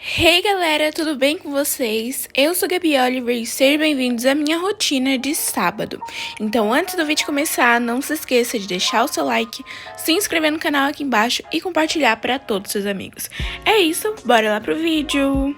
Hey galera, tudo bem com vocês? Eu sou Gabi Oliver e sejam bem-vindos à minha rotina de sábado. Então, antes do vídeo começar, não se esqueça de deixar o seu like, se inscrever no canal aqui embaixo e compartilhar para todos os seus amigos. É isso, bora lá pro vídeo!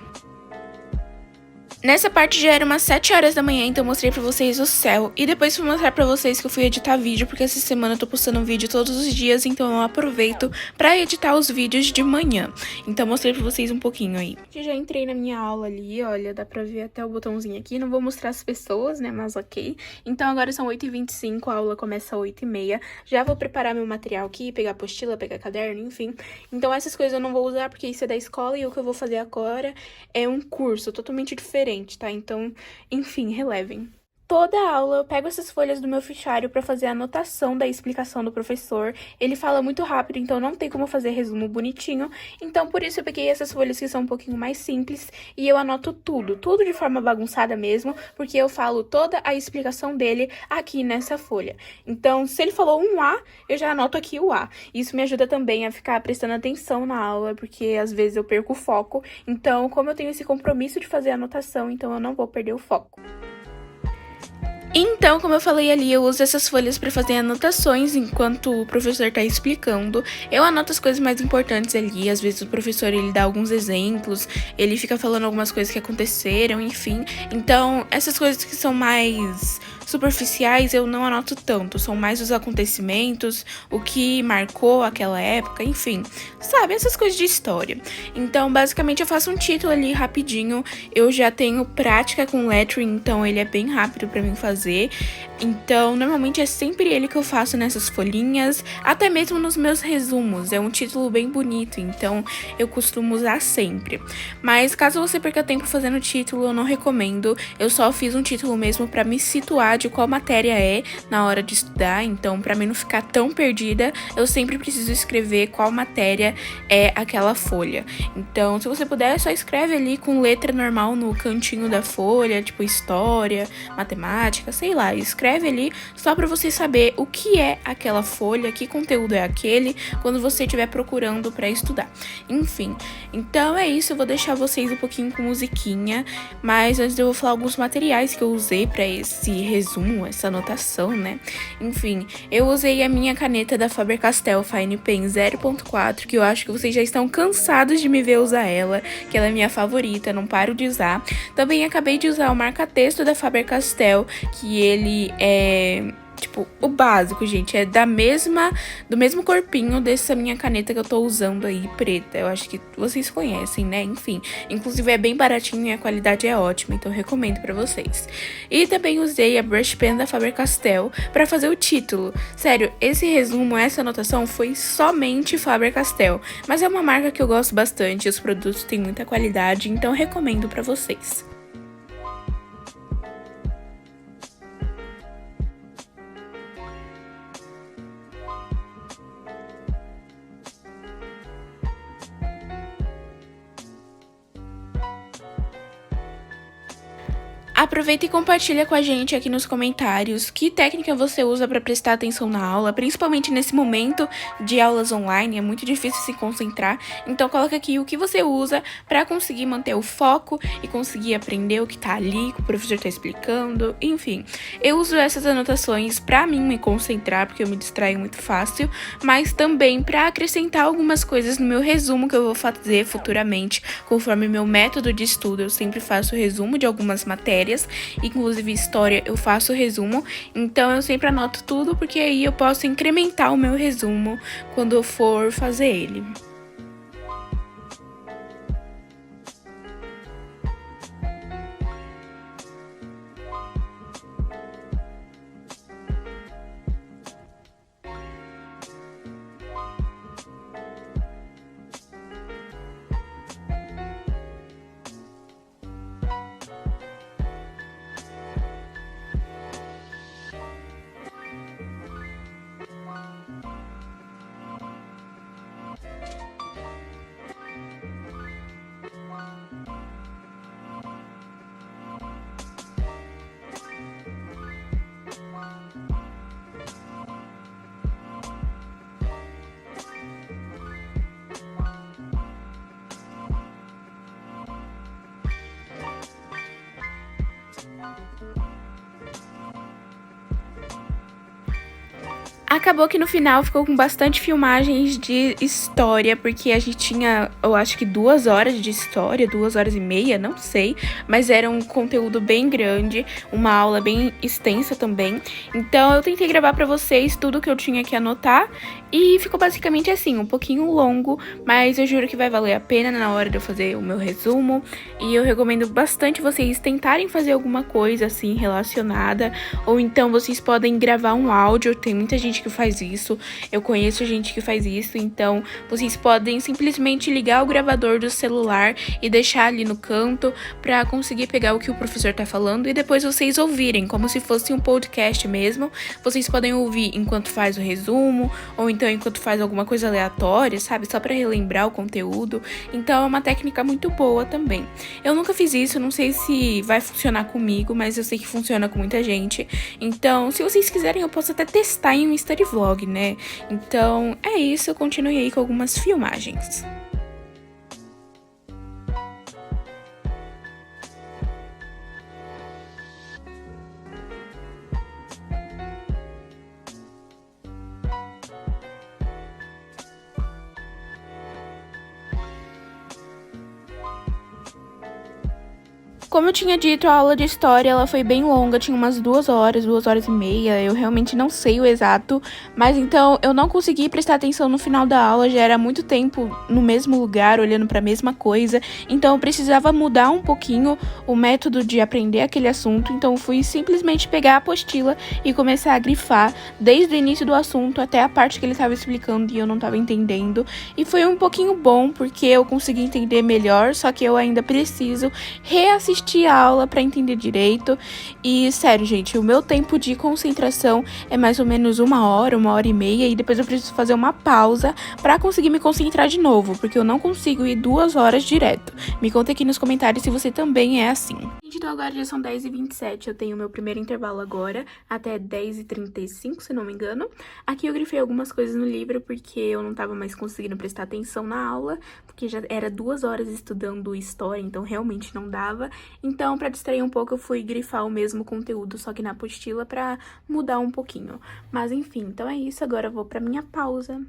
Nessa parte já era umas 7 horas da manhã, então eu mostrei pra vocês o céu. E depois fui mostrar pra vocês que eu fui editar vídeo, porque essa semana eu tô postando um vídeo todos os dias, então eu aproveito pra editar os vídeos de manhã. Então eu mostrei pra vocês um pouquinho aí. Eu já entrei na minha aula ali, olha, dá pra ver até o botãozinho aqui. Não vou mostrar as pessoas, né, mas ok. Então agora são 8h25, a aula começa às 8h30. Já vou preparar meu material aqui, pegar apostila, pegar caderno, enfim. Então essas coisas eu não vou usar, porque isso é da escola e o que eu vou fazer agora é um curso totalmente diferente, tá? Então, enfim, relevem. Toda aula eu pego essas folhas do meu fichário para fazer a anotação da explicação do professor. Ele fala muito rápido, então não tem como fazer resumo bonitinho. Então, por isso eu peguei essas folhas que são um pouquinho mais simples e eu anoto tudo de forma bagunçada mesmo, porque eu falo toda a explicação dele aqui nessa folha. Então, se ele falou um A, eu já anoto aqui o A. Isso me ajuda também a ficar prestando atenção na aula, porque às vezes eu perco o foco. Então, como eu tenho esse compromisso de fazer a anotação, então eu não vou perder o foco. Então, como eu falei ali, eu uso essas folhas para fazer anotações enquanto o professor está explicando. Eu anoto as coisas mais importantes ali, às vezes o professor ele dá alguns exemplos, ele fica falando algumas coisas que aconteceram, enfim. Então, essas coisas que são mais superficiais eu não anoto tanto, são mais os acontecimentos, o que marcou aquela época, enfim, sabe, essas coisas de história. Então, basicamente, eu faço um título ali rapidinho, eu já tenho prática com lettering, então ele é bem rápido para mim fazer. Então, normalmente é sempre ele que eu faço nessas folhinhas, até mesmo nos meus resumos, é um título bem bonito, então eu costumo usar sempre. Mas caso você perca tempo fazendo título, eu não recomendo, eu só fiz um título mesmo para me situar de qual matéria é na hora de estudar, então para mim não ficar tão perdida, eu sempre preciso escrever qual matéria é aquela folha. Então, se você puder, só escreve ali com letra normal no cantinho da folha, tipo história, matemática, sei lá, escreve ali só para você saber o que é aquela folha, que conteúdo é aquele, quando você estiver procurando para estudar. Enfim, então é isso, eu vou deixar vocês um pouquinho com musiquinha, mas antes eu vou falar alguns materiais que eu usei para esse resumo, essa anotação, né? Enfim, eu usei a minha caneta da Faber-Castell Fine Pen 0.4, que eu acho que vocês já estão cansados de me ver usar ela, que ela é minha favorita, não paro de usar. Também acabei de usar o marca-texto da Faber-Castell, que ele é tipo, o básico, gente, é do mesmo corpinho dessa minha caneta que eu tô usando aí, preta. Eu acho que vocês conhecem, né? Enfim, inclusive é bem baratinho e a qualidade é ótima, então recomendo pra vocês. E também usei a Brush Pen da Faber-Castell pra fazer o título. Sério, esse resumo, essa anotação foi somente Faber-Castell, mas é uma marca que eu gosto bastante, os produtos têm muita qualidade, então recomendo pra vocês. Aproveita e compartilha com a gente aqui nos comentários que técnica você usa para prestar atenção na aula, principalmente nesse momento de aulas online, é muito difícil se concentrar. Então coloca aqui o que você usa para conseguir manter o foco e conseguir aprender o que tá ali, que o professor tá explicando, enfim. Eu uso essas anotações para mim me concentrar, porque eu me distraio muito fácil, mas também para acrescentar algumas coisas no meu resumo que eu vou fazer futuramente, conforme meu método de estudo. Eu sempre faço resumo de algumas matérias, inclusive história eu faço resumo, então eu sempre anoto tudo, porque aí eu posso incrementar o meu resumo quando eu for fazer ele. Acabou que no final ficou com bastante filmagens de história, porque a gente tinha, eu acho que 2 horas de história, 2 horas e meia, não sei, mas era um conteúdo bem grande, uma aula bem extensa também. Então eu tentei gravar pra vocês tudo que eu tinha que anotar e ficou basicamente assim, um pouquinho longo, mas eu juro que vai valer a pena na hora de eu fazer o meu resumo. E eu recomendo bastante vocês tentarem fazer alguma coisa assim relacionada, ou então vocês podem gravar um áudio, tem muita gente que faz isso, eu conheço gente que faz isso, então vocês podem simplesmente ligar o gravador do celular e deixar ali no canto pra conseguir pegar o que o professor tá falando e depois vocês ouvirem, como se fosse um podcast mesmo. Vocês podem ouvir enquanto faz o resumo, ou então enquanto faz alguma coisa aleatória, sabe? Só pra relembrar o conteúdo. Então é uma técnica muito boa também. Eu nunca fiz isso, não sei se vai funcionar comigo, mas eu sei que funciona com muita gente. Então, se vocês quiserem, eu posso até testar em um study vlog, né? Então, é isso, eu continuei aí com algumas filmagens. Como eu tinha dito, a aula de história ela foi bem longa, tinha umas 2 horas, 2 horas e meia, eu realmente não sei o exato, mas então eu não consegui prestar atenção no final da aula, já era muito tempo no mesmo lugar, olhando para a mesma coisa, então eu precisava mudar um pouquinho o método de aprender aquele assunto, então eu fui simplesmente pegar a apostila e começar a grifar desde o início do assunto até a parte que ele estava explicando e eu não estava entendendo, e foi um pouquinho bom porque eu consegui entender melhor, só que eu ainda preciso reassistir a aula para entender direito. E sério, gente, o meu tempo de concentração é mais ou menos 1 hora, 1 hora e meia, e depois eu preciso fazer uma pausa para conseguir me concentrar de novo, porque eu não consigo ir 2 horas direto. Me conta aqui nos comentários se você também é assim. Então agora já são 10h27, eu tenho meu primeiro intervalo agora, até 10h35, se não me engano. Aqui eu grifei algumas coisas no livro, porque eu não tava mais conseguindo prestar atenção na aula, porque já era 2 horas estudando história, então realmente não dava. Então, pra distrair um pouco, eu fui grifar o mesmo conteúdo, só que na apostila, pra mudar um pouquinho. Mas enfim, então é isso, agora eu vou pra minha pausa.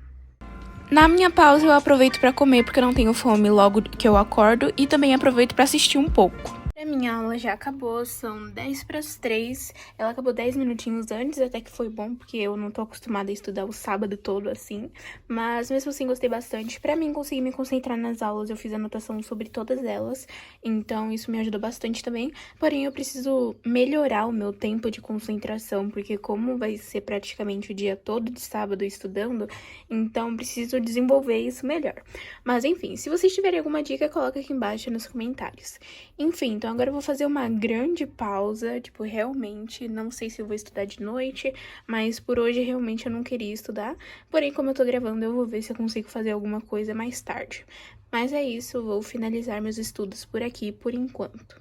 Na minha pausa eu aproveito pra comer, porque eu não tenho fome logo que eu acordo, e também aproveito pra assistir um pouco. A minha aula já acabou, são 10 para as 3, ela acabou 10 minutinhos antes, até que foi bom, porque eu não tô acostumada a estudar o sábado todo assim, mas mesmo assim gostei bastante. Pra mim conseguir me concentrar nas aulas, eu fiz anotação sobre todas elas, então isso me ajudou bastante também, porém eu preciso melhorar o meu tempo de concentração, porque como vai ser praticamente o dia todo de sábado estudando, então preciso desenvolver isso melhor. Mas enfim, se vocês tiverem alguma dica, coloca aqui embaixo nos comentários. Enfim, então agora eu vou fazer uma grande pausa, tipo, realmente, não sei se eu vou estudar de noite, mas por hoje realmente eu não queria estudar, porém como eu tô gravando eu vou ver se eu consigo fazer alguma coisa mais tarde. Mas é isso, eu vou finalizar meus estudos por aqui por enquanto.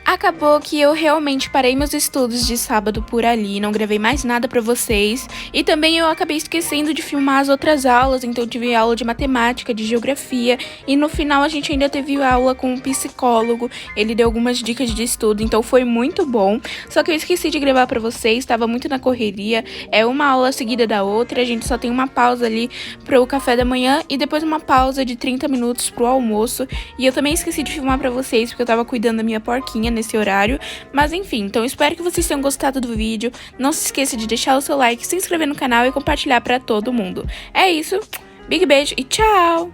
Acabou que eu realmente parei meus estudos de sábado por ali, não gravei mais nada pra vocês. E também eu acabei esquecendo de filmar as outras aulas, então eu tive aula de matemática, de geografia. E no final a gente ainda teve aula com um psicólogo, ele deu algumas dicas de estudo, então foi muito bom. Só que eu esqueci de gravar pra vocês, estava muito na correria. É uma aula seguida da outra, a gente só tem uma pausa ali pro café da manhã e depois uma pausa de 30 minutos pro almoço. E eu também esqueci de filmar pra vocês, porque eu tava cuidando da minha porquinha nesse horário, mas enfim, então espero que vocês tenham gostado do vídeo, não se esqueça de deixar o seu like, se inscrever no canal e compartilhar pra todo mundo. É isso, big beijo e tchau!